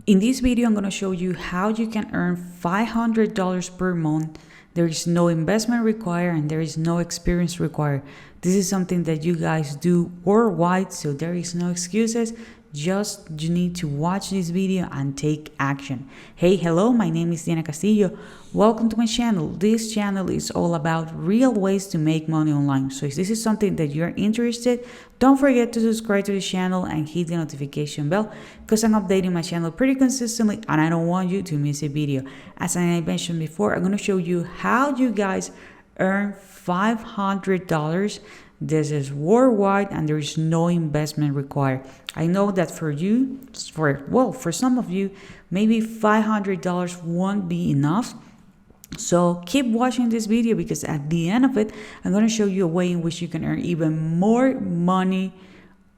In this video, I'm going to show you how you can earn $500 per month. There is no investment required and there is no experience required. This is something that you guys do worldwide, so there is no excuses. Just you need to watch this video and take action. Hey, hello, my name is Diana Castillo. Welcome to my channel. This channel is all about real ways to make money online. So if this is something that you're interested, don't forget to subscribe to the channel and hit the notification bell because I'm updating my channel pretty consistently and I don't want you to miss a video. As I mentioned before, I'm going to show you how you guys earn $500. This is worldwide and there is no investment required. I know that for you, for some of you, maybe $500 won't be enough. So keep watching this video because at the end of it, I'm going to show you a way in which you can earn even more money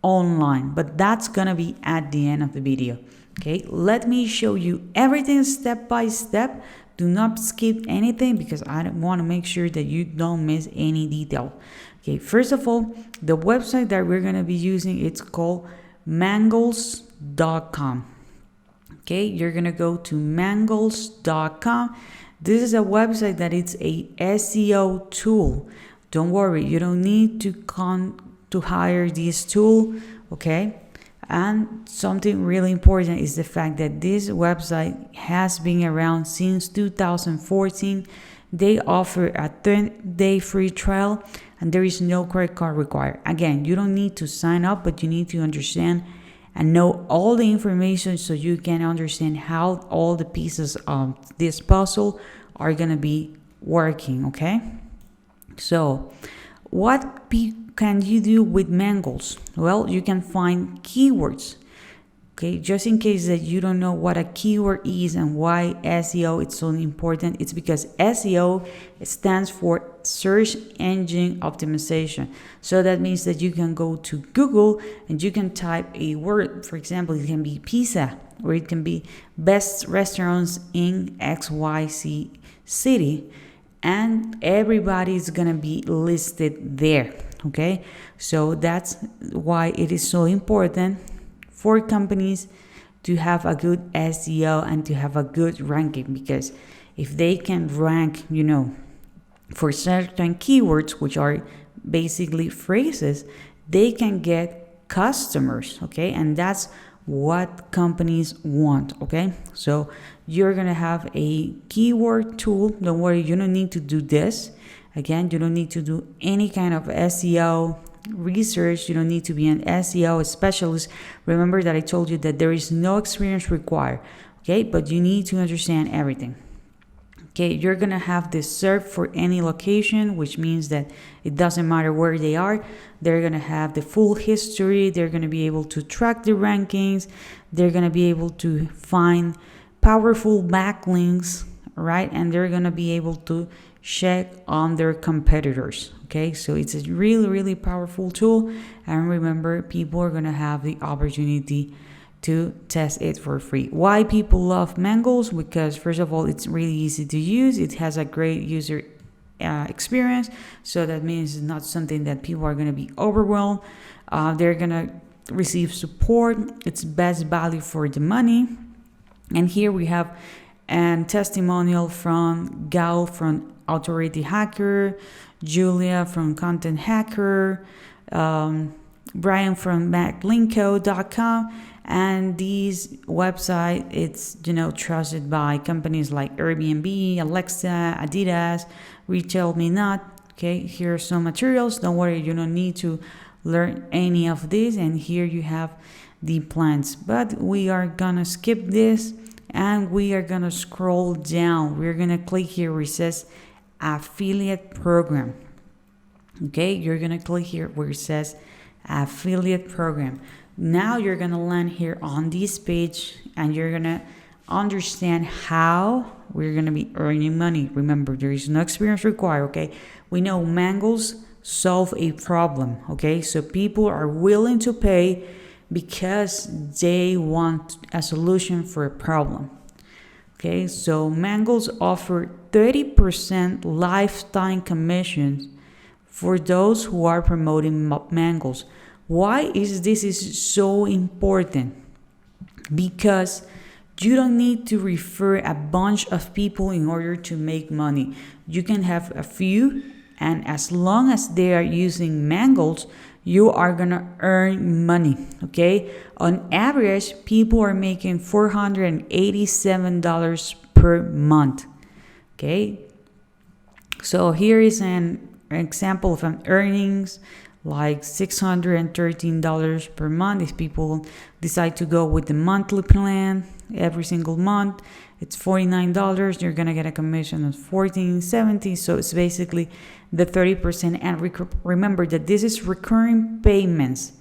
online. But that's going to be at the end of the video. Okay, let me show you everything step by step. Do not skip anything because I want to make sure that you don't miss any detail. Okay, first of all, the website that we're going to be using, it's called mangles.com. Okay, you're going to go to mangles.com. This is a website that it's a SEO tool. Don't worry, you don't need to hire this tool, okay? And something really important is the fact that this website has been around since 2014. They offer a 10-day free trial and there is no credit card required. Again, you don't need to sign up, but you need to understand and know all the information so you can understand how all the pieces of this puzzle are going to be working, okay? So what can you do with Mangles? Well, you can find keywords, okay? Just in case that you don't know what a keyword is and why SEO is so important, it's because SEO stands for search engine optimization. So that means that you can go to Google and you can type a word. For example, it can be pizza or it can be best restaurants in XYZ city, and everybody is gonna be listed there. Okay, so that's why it is so important for companies to have a good SEO and to have a good ranking, because if they can rank, for certain keywords, which are basically phrases, they can get customers, okay? And that's what companies want, okay? So you're gonna have a keyword tool. Don't worry, you don't need to do this. Again, you don't need to do any kind of SEO research. You don't need to be an SEO specialist. Remember that I told you that there is no experience required, okay? But you need to understand everything. Okay, you're gonna have this served for any location, which means that it doesn't matter where they are. They're gonna have the full history. They're gonna be able to track the rankings. They're gonna be able to find powerful backlinks, right? And they're gonna be able to check on their competitors. Okay, so it's a really, really powerful tool. And remember, people are gonna have the opportunity to test it for free. Why people love Mangles? Because first of all, it's really easy to use. It has a great user experience. So that means it's not something that people are going to be overwhelmed. They're going to receive support. It's best value for the money. And here we have a testimonial from Gal from Authority Hacker, Julia from Content Hacker, Brian from backlinko.com. And this website, it's trusted by companies like Airbnb, Alexa, Adidas, Retail Me Not. Okay, here are some materials. Don't worry, you don't need to learn any of this. And here you have the plans. But we are gonna skip this and we are gonna scroll down. We're gonna click here where it says affiliate program. Okay, you're gonna click here where it says affiliate program. Now you're gonna land here on this page and you're gonna understand how we're gonna be earning money. Remember, there is no experience required, okay? We know Mangles solve a problem, okay? So people are willing to pay because they want a solution for a problem. Okay, so Mangles offer 30% lifetime commissions for those who are promoting Mangles. Why is this so important? Because You don't need to refer a bunch of people in order to make money. You can have a few, and as long as they are using Mangles, you are gonna earn money. Okay, on average, people are making $487 per month. Okay, so here is an example of an earnings, like $613 per month. If people decide to go with the monthly plan every single month, it's $49. You're gonna get a commission of $14.70. So it's basically the 30%. And remember that this is recurring payments,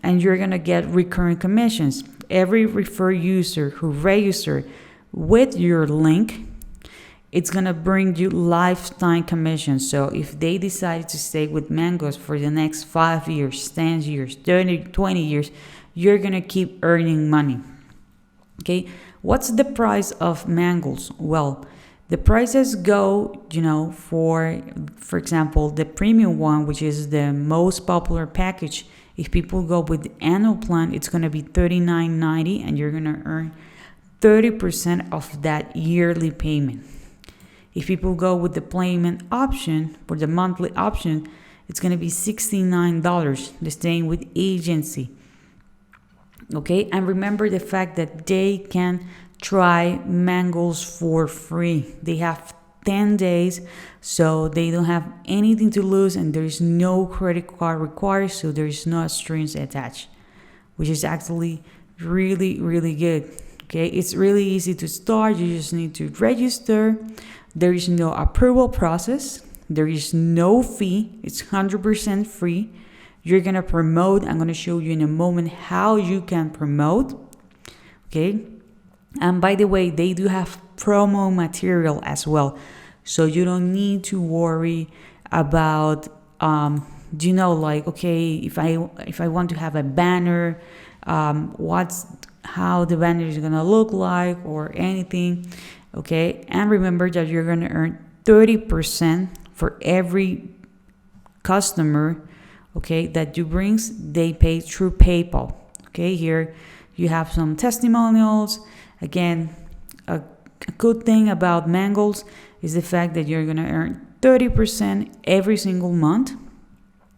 and you're gonna get recurring commissions. Every refer user who register with your link, it's gonna bring you lifetime commissions. So if they decide to stay with Mangles for the next 5 years, 10 years, 30, 20 years, you're gonna keep earning money. Okay, what's the price of Mangles? Well, the prices go, for example, the premium one, which is the most popular package. If people go with the annual plan, it's gonna be $39.90, and you're gonna earn 30% of that yearly payment. If people go with the payment option, for the monthly option, it's going to be $69, the same with agency. Okay, and remember the fact that they can try Mangles for free. They have 10 days, so they don't have anything to lose, and there is no credit card required, so there is no strings attached, which is actually really, really good. Okay, it's really easy to start. You just need to register. There is no approval process. There is no fee. It's 100% free. You're going to promote. I'm going to show you in a moment how you can promote. Okay. And by the way, they do have promo material as well. So you don't need to worry about, okay, if I want to have a banner, how the banner is going to look like or anything. Okay, and remember that you're going to earn 30% for every customer, okay, that you brings. They pay through PayPal. Okay, here you have some testimonials. Again, a good thing about Mangles is the fact that you're going to earn 30% every single month.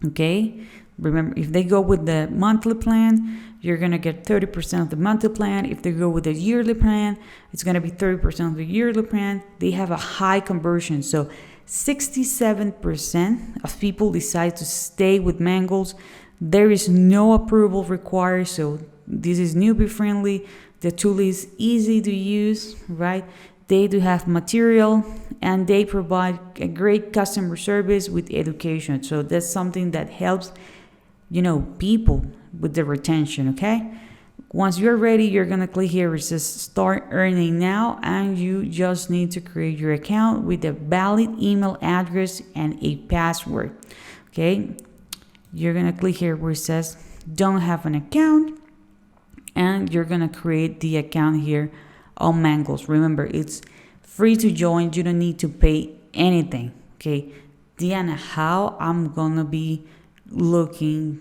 Okay, remember, if they go with the monthly plan, you're going to get 30% of the monthly plan. If they go with the yearly plan, it's going to be 30% of the yearly plan. They have a high conversion. So 67% of people decide to stay with Mangles. There is no approval required. So this is newbie friendly. The tool is easy to use, right? They do have material, and they provide a great customer service with education. So that's something that helps, people with the retention. Okay, once you're ready, you're gonna click here where it says start earning now, and you just need to create your account with a valid email address and a password. Okay, you're gonna click here where it says don't have an account, and you're gonna create the account here on Mangles. Remember, it's free to join. You don't need to pay anything. Okay, Diana, how I'm gonna be looking,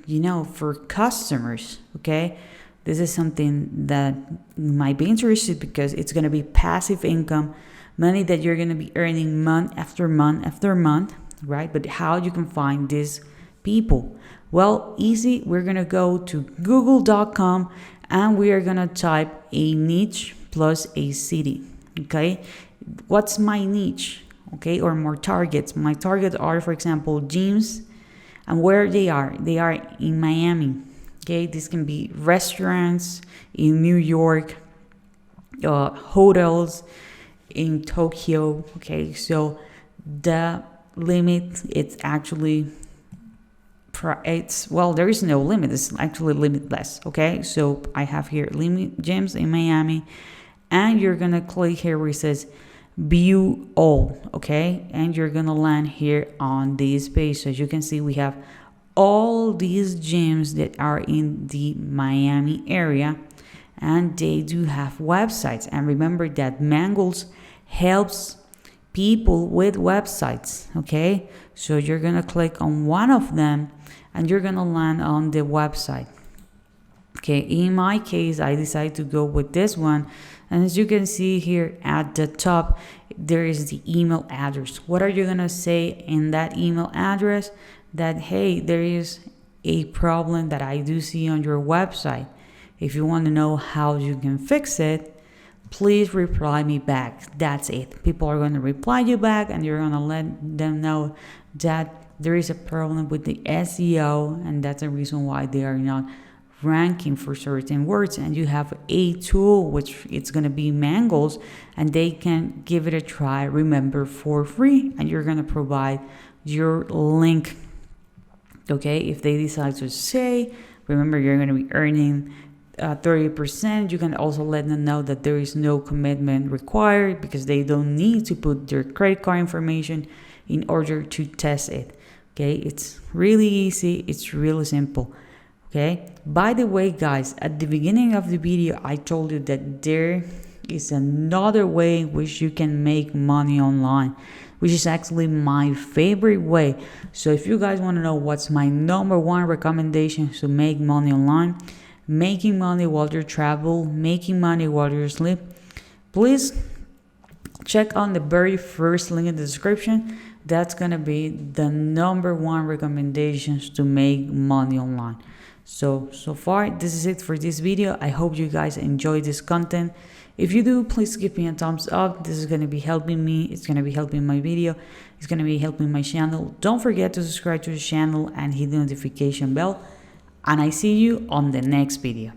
for customers? Okay, this is something that might be interesting because it's going to be passive income, money that you're going to be earning month after month after month, right? But how you can find these people? Well, easy. We're going to go to google.com, and we are going to type a niche plus a city. Okay, what's my niche? Okay, or more targets. My targets are, for example, gyms. And where they are in Miami. Okay, this can be restaurants in New York, hotels in Tokyo. Okay, so the limit, it's actually, there is no limit. It's actually limitless. Okay, so I have here limit gyms in Miami, and you're gonna click here where it says view all. Okay, and you're gonna land here on this page. So as you can see, we have all these gyms that are in the Miami area, and they do have websites. And remember that Mangles helps people with websites. Okay, so you're gonna click on one of them, and you're gonna land on the website. Okay, in my case, I decided to go with this one. And as you can see here at the top, there is the email address. What are you going to say in that email address? That, hey, there is a problem that I do see on your website. If you want to know how you can fix it, please reply me back. That's it. People are going to reply you back, and you're going to let them know that there is a problem with the SEO, and that's the reason why they are not ranking for certain words. And you have a tool, which it's going to be Mangles, and they can give it a try, remember, for free, and you're going to provide your link. Okay, if they decide to say, remember, you're going to be earning 30%. You can also let them know that there is no commitment required, because they don't need to put their credit card information in order to test it. Okay, it's really easy, it's really simple. Okay, by the way, guys, at the beginning of the video, I told you that there is another way in which you can make money online, which is actually my favorite way. So if you guys want to know what's my number one recommendation to make money online, making money while you travel, making money while you sleep, please check on the very first link in the description. That's gonna be the number one recommendations to make money online. So far, this is it for this video. I hope you guys enjoy this content. If you do, please give me a thumbs up. This is going to be helping me. It's going to be helping my video. It's going to be helping my channel. Don't forget to subscribe to the channel and hit the notification bell. And I see you on the next video.